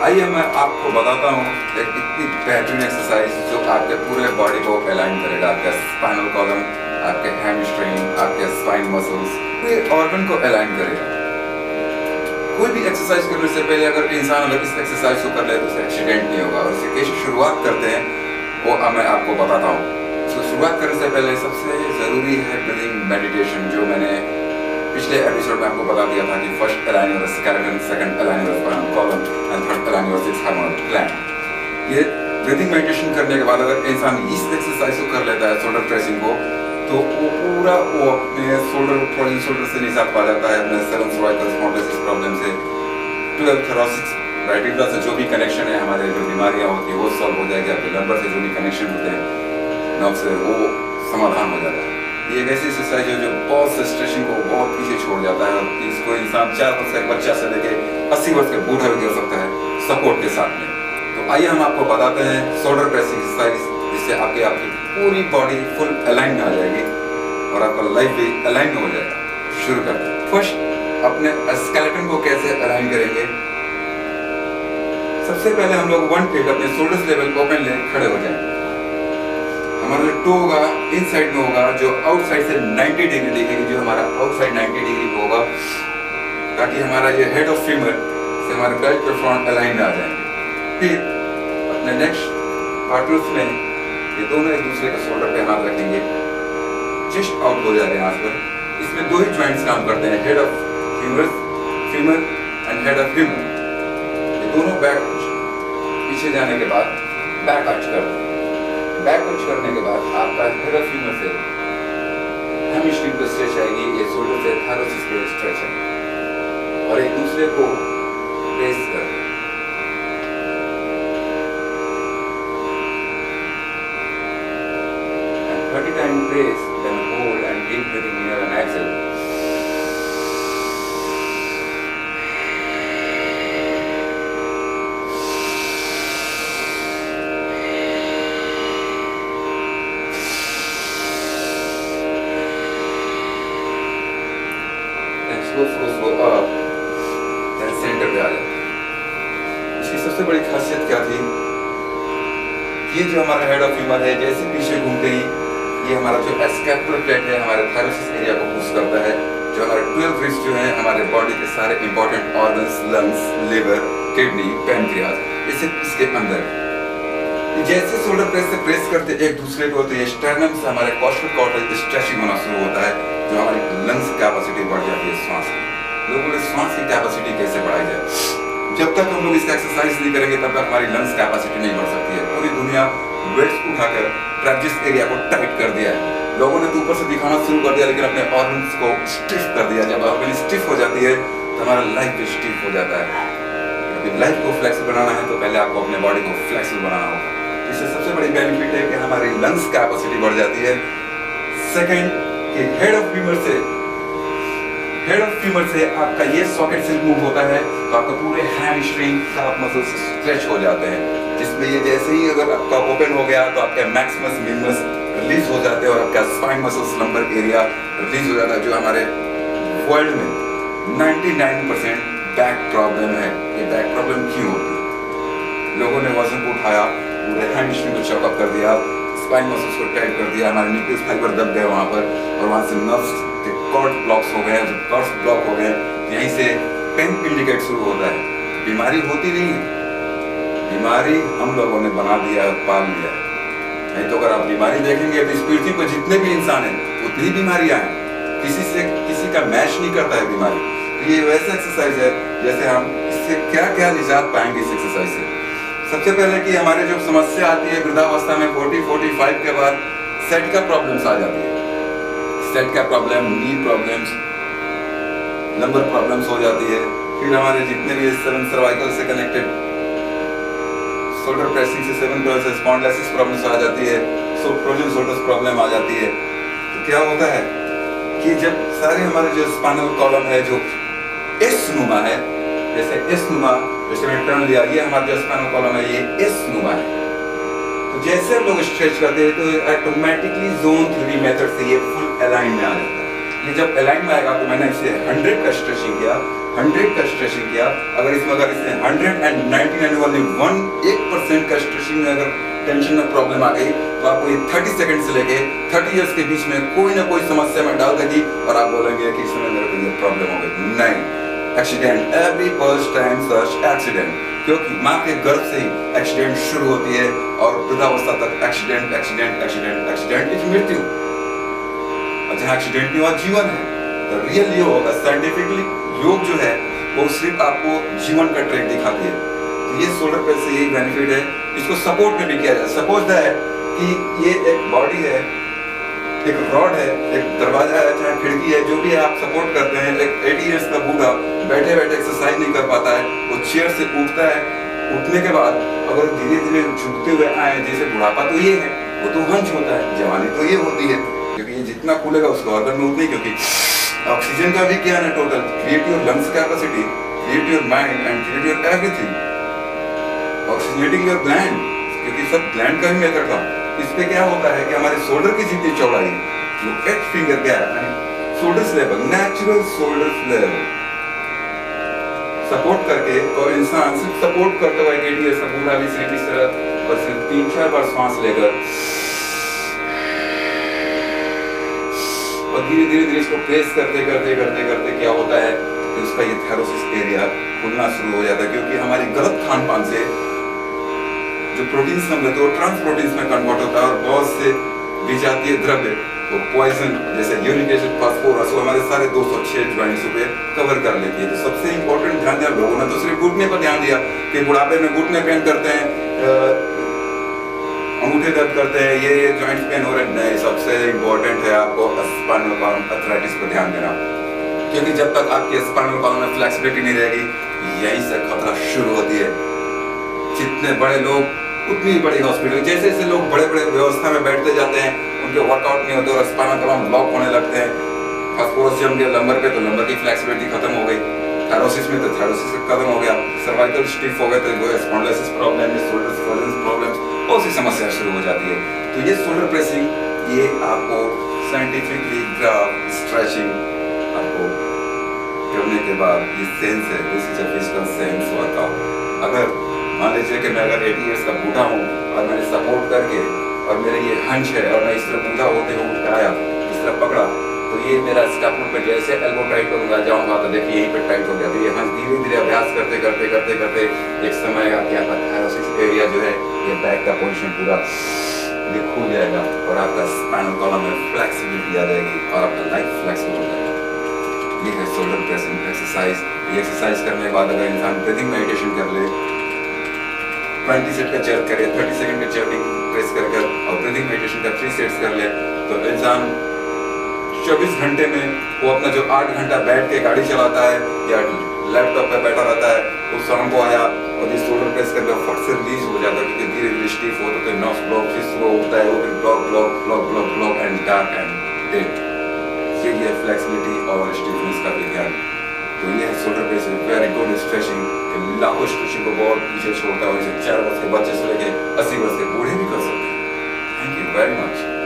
आइए मैं आपको बताता हूँ एक इतनी बेहतरीन एक्सरसाइज जो आपके पूरे बॉडी को अलाइन करेगा, आपका स्पाइनल कॉलम, आपके हैमस्ट्रिंग, आपके स्पाइन मसल्स, पूरे ऑर्गन को अलाइन करेगा। कोई भी एक्सरसाइज करने से पहले अगर इंसान इस एक्सरसाइज को कर ले तो उसे एक्सीडेंट नहीं होगा। और इसे कैसे शुरुआत करते हैं वो अब मैं आपको बताता हूँ। इसको शुरुआत करने से पहले सबसे ज़रूरी है ब्रीदिंग मेडिटेशन, जो मैंने पिछले एपिसोड में आपको बता दिया था कि first align your skeleton, second align your spinal column and third align your six hormonal gland. ये ब्रीदिंग मेडिटेशन करने के बाद अगर इंसान इस एक्सरसाइज को कर लेता है, शोल्डर प्रेसिंग को, तो वो पूरा वो अपने शोल्डर से निजात पा जाता है, अपने 7 सर्वाइकल स्पॉन्डिलोसिस प्रॉब्लम से, 12 थोरेसिक वर्टिब्रा से जो भी कनेक्शन है, हमारे जो बीमारियां होती है वो सॉल्व हो जाएगी। आपके लंबर से जो भी कनेक्शन होते हैं नर्व से, वो समाधान हो जाता है। ये एक ऐसी एक्सरसाइज है जो बहुत से स्ट्रेचिंग को बहुत पीछे छोड़ जाता है, और इसको इंसान 4 वर्ष का बच्चा से लेके 80 वर्ष का बूढ़ा भी कर सकता है सपोर्ट के साथ में। तो आइए हम आपको बताते हैं शोल्डर प्रेसिंग एक्सरसाइज, जिससे आपकी पूरी बॉडी फुल अलाइन में आ जाएगी और आपका लाइफ भी अलाइन में हो जाएगा। शुरू करते हैं। फर्स्ट अपने स्केलेटन को कैसे अलाइन करेंगे। सबसे पहले हम लोग 1 फीट अपने शोल्डर्स लेवल ओपन ले खड़े हो जाएंगे। हमारा जो टो होगा इनसाइड में होगा, जो आउटसाइड से 90 डिग्री दिखेगी, जो हमारा आउटसाइड 90 डिग्री पे होगा, ताकि हमारा ये हेड ऑफ फीमर से हमारे बेल्ट के फ्रंट अलाइन में आ जाएंगे। फिर अपने नेक्स्ट पार्टनर्स में ये दोनों एक दूसरे के शोल्डर पे हाथ रखेंगे, चेस्ट आउट हो जाएगा यहाँ पर। इसमें 2 ही जॉइंट्स काम करते हैं, head of femur and head of humour. ये दोनों बैक पीछे जाने के बाद बैक आर्च करते हैं। बैक आर्च करने के बाद आपका हेड ऑफ फीमर से हैमस्ट्रिंग पे स्ट्रेच आएगी, ये शोल्डर से थायरोसिस पे स्ट्रेच है, और एक दूसरे को प्रेस कर 30 times press, then hold and deep breathing inhale and exhale. Then slow up, then center पे आ जाए। इसकी सबसे बड़ी खासियत क्या थी, ये जो हमारा हेड ऑफ फीमर है, जैसे पीछे घूमते ही ये हमारा जो स्कैपुलर प्लेट है हमारे थायरोसिस एरिया को पुश करता है, जो हमारे 12 रिस्ट जो है हमारे बॉडी के सारे important organs, lungs, liver, kidney, pancreas, इसे इसके अंदर है। जैसे शोल्डर प्रेस से प्रेस करते एक दूसरे को, तो ये स्टर्नम से हमारे कॉस्टल कॉर्टेक्स स्ट्रेचिंग होना शुरू होता है, जो हमारी लंग्स कैपेसिटी बढ़ जाती है सांस की। लोगों ने सांस की कैपेसिटी कैसे बढ़ाई जाए, जब तक हम लोग इसका एक्सरसाइज नहीं करेंगे तब तक हमारी लंग्स कैपेसिटी नहीं बढ़ सकती है। पूरी दुनिया वेट्स उठाकर ट्रैपेजिस एरिया को टाइट कर दिया है, लोगों ने तो ऊपर से दिखाना शुरू कर दिया, लेकिन अपने ऑर्गन्स को स्टिफ कर दिया। जब ऑर्गन स्टिफ हो जाती है तो हमारा लाइफ भी स्टिफ हो जाता है। क्योंकि लाइफ को फ्लेक्सिबल बनाना है तो पहले आपको अपने बॉडी को फ्लेक्सिबल बनाना होगा। इससे सबसे बड़ी बेनिफिट है कि हमारी लंग्स कैपेसिटी बढ़ जाती है। सेकंड कि हेड ऑफ फीमर से आपका ये सॉकेट से मूव होता है, तो आपका पूरे हैमस्ट्रिंग काफ मसल्स स्ट्रेच हो जाते हैं, जिसमें ये जैसे ही अगर आपका ओपन हो गया तो आपके मैक्सिमस मिनिमस रिलीज हो जाते हैं, और आपका spine muscles lumbar area release हो जाता है। जो हमारे वर्ल्ड में 99% बैक प्रॉब्लम है, ये बैक प्रॉब्लम क्यों होती है? लोगों ने वजन को उठाया, पूरे हैमस्ट्रिंग को चॉकअप कर दिया, स्पाइन मसल्स को टाइट कर दिया, हमारे न्यूक्लियस फाइबर दब गए वहाँ पर, और वहाँ से नर्व्स के कॉर्ड ब्लॉक्स हो गए। जब कॉर्ड्स ब्लॉक हो गए, यहीं से पेन इंडिकेट शुरू होता है। बीमारी होती नहीं है, बीमारी हम लोगों ने बना दिया है, पाल लिया है। नहीं तो अगर आप बीमारी देखेंगे तो इस पृथ्वी पर जितने भी इंसान हैं उतनी बीमारियां हैं, किसी का मैच नहीं करता है बीमारी। तो ये वैसा एक्सरसाइज है जैसे हम इससे क्या क्या निजात पाएंगे इस एक्सरसाइज से। सबसे पहले कि हमारे जो समस्या आती है वृद्धावस्था में 40-45 के बाद सेट का प्रॉब्लम्स आ जाती है, सेट का प्रॉब्लम, नी प्रॉब्लम्स, लंबर प्रॉब्लम्स हो जाती है। फिर हमारे जितने भी 7 सर्वाइकल से कनेक्टेड शोल्डर प्रेसिंग से 7 से स्पॉन्डिलोसिस प्रॉब्लम्स आ जाती है, सो फ्रोजन शोल्डर्स प्रॉब्लम आ जाती है। तो क्या होता है कि जब सारे हमारे जो स्पाइनल कॉलम है जो एस नुमा है, जैसे एस नुमा, जैसे मैंने टर्न लिया, ये हमारा जो स्पाइनल कॉलम है ये एस नुमा है। तो जैसे हम लोग स्ट्रेच करते हैं तो ऑटोमेटिकली जोन 3 मेथड से ये फुल अलाइन में आ जाता है। ये जब अलाइन में आएगा, तो मैंने इसे 100 का स्ट्रेचिंग किया, 100 का स्ट्रेचिंग किया, अगर इसमें इसने 199 वाली 1% का स्ट्रेचिंग में अगर टेंशन में प्रॉब्लम आ गई तो आपको ये 30 सेकंड से लेके 30 इयर्स के बीच में कोई ना कोई समस्या में डाल देगी और आप बोलेंगे कि इस समय मेरे को ये प्रॉब्लम हो गई। नहीं, एक्सीडेंट, एवरी फर्स्ट टाइम सच एक्सीडेंट, क्योंकि माँ के गर्भ से ही एक्सीडेंट शुरू होती है और वृद्धावस्था तक accident accident accident accident is मृत्यु। और जहाँ एक्सीडेंट नहीं हुआ जीवन है। तो रियल योग, साइंटिफिकली योग जो है वो सिर्फ आपको जीवन का ट्रैक दिखाती है। तो ये सोलर प्लेट से यही बेनिफिट है। इसको सपोर्ट में भी किया जाए। सपोज दैट है कि ये एक बॉडी है, एक रॉड है, एक दरवाजा है, चाहे खिड़की है, जो भी है आप सपोर्ट करते हैं। एक 80 इयर्स का बूढ़ा बैठे बैठे एक्सरसाइज नहीं कर पाता है, वो चेयर से उठता है, उठने के बाद अगर धीरे धीरे झुकते हुए आए, जैसे बुढ़ापा तो ये है, वो तो हंच होता है, जवानी तो ये होती है, क्योंकि ये जितना खुलेगा उसका ऑर्गन में उतनी, क्योंकि ऑक्सीजन का विज्ञान है total. Create your lungs capacity, create your mind and create your everything, oxygenating your gland, क्योंकि सब ग्लैंड का ही मेथड था। इस पे क्या होता है कि हमारे शोल्डर की जितनी चौड़ाई है वो 8 फिंगर गैप यानी shoulder level, natural shoulder level support करके, और इंसान सिर्फ सपोर्ट करते हुए 80 इयर्स का बूढ़ा भी सिर्फ इस तरह और सिर्फ 3-4 बार सांस लेकर और धीरे धीरे इसको प्रेस करते करते करते करते क्या होता है कि उसका ये थैरोसिस एरिया खुलना शुरू हो जाता है, क्योंकि हमारी गलत खान पान से जो प्रोटीन्स हम लेते हैं वो ट्रांस प्रोटीन्स में कन्वर्ट होता है और बहुत से विजातीय द्रव्य वो पॉइजन जैसे यूरिक एसिड, फास्फोरस वो हमारे सारे 206 ज्वाइंट्स पे कवर कर लेती है। तो सबसे इंपॉर्टेंट ध्यान दिया लोगों ने तो सिर्फ घुटने पर ध्यान दिया कि बुढ़ापे में घुटने पेन करते हैं, अंगूठे दर्द करते हैं, ये ज्वाइंट पेन हो रहे हैं। नहीं, सबसे इंपॉर्टेंट है आपको स्पाइनल कॉलम अर्थराइटिस पर ध्यान देना, क्योंकि जब तक आपकी स्पाइनल कॉलम में फ्लेक्सिबिलिटी नहीं रहेगी यहीं से खतरा शुरू होती है। जितने बड़े लोग उतनी बड़ी हॉस्पिटल, जैसे जैसे लोग बड़े बड़े व्यवस्था में बैठते जाते हैं उनके वर्कआउट नहीं होते और स्पाइनल कॉलम ब्लॉक होने लगते हैं। फास्फोरस जम गया लंबर पे तो लंबर की फ्लेक्सिबिलिटी खत्म हो गई, थायरोसिस में तो थायरोसिस खत्म हो गया, सर्वाइकल स्टिफ हो गए तो वो spondylosis problem, shoulder spondylosis problem, बहुत सी समस्या शुरू हो जाती है। तो ये शोल्डर प्रेसिंग ये आपको साइंटिफिकली ग्राफ स्ट्रेचिंग आपको करने के बाद ये सेंस है, this is a physical sense workout. अगर मान लीजिए कि मैं अगर 80 इयर्स का बूढ़ा हूँ और मैंने सपोर्ट करके और मेरे ये हंच है और मैं इस तरह बूढ़ा होते हुए उठ के आया, इस तरह पकड़ा तो ये मेरा स्टेपनर पे जैसे एल्बो टाइट करूँगा जाऊँगा तो देखिए यहीं पे टाइट हो गया। तो ये हंच धीरे धीरे अभ्यास करते करते करते करते एक समय आ गया था थायरोसिस एरिया जो है ये बैक का पोजिशन पूरा ये खुल जाएगा और आपका स्पाइनल कॉलम में फ्लेक्सिबिलिटी आ जाएगी और आपका लाइफ फ्लेक्सिबल हो जाएगा। ये है शोल्डर प्रेसिंग एक्सरसाइज। ये एक्सरसाइज करने के बाद अगर इंसान ब्रीथिंग मेडिटेशन कर ले, 20 सेट का चेयर करे, 30 सेकंड का चेयरिंग प्रेस कर और ब्रीथिंग मेडिटेशन का 3 सेट्स कर ले तो इंसान 24 घंटे में वो अपना जो 8 घंटा बैठ के गाड़ी चलाता है या लैपटॉप पे बैठा रहता है वो शाम को आया और ये शोल्डर प्रेस करके फट से रिलीज हो जाता है, क्योंकि धीरे धीरे स्टिफ होता है, नॉस ब्लॉक फिर स्लो होता है, वो फिर block block block block block and dark and dead. ये फ्लेक्सिबिलिटी और स्टिफनेस का विज्ञान। तो ये shoulder press very good stretching, लाखों स्ट्रेचिंग को बहुत पीछे छोड़ता है और इसे 4 वर्ष के बच्चे से लेके 80 वर्ष के बूढ़े भी कर सकते हैं। Thank you very much.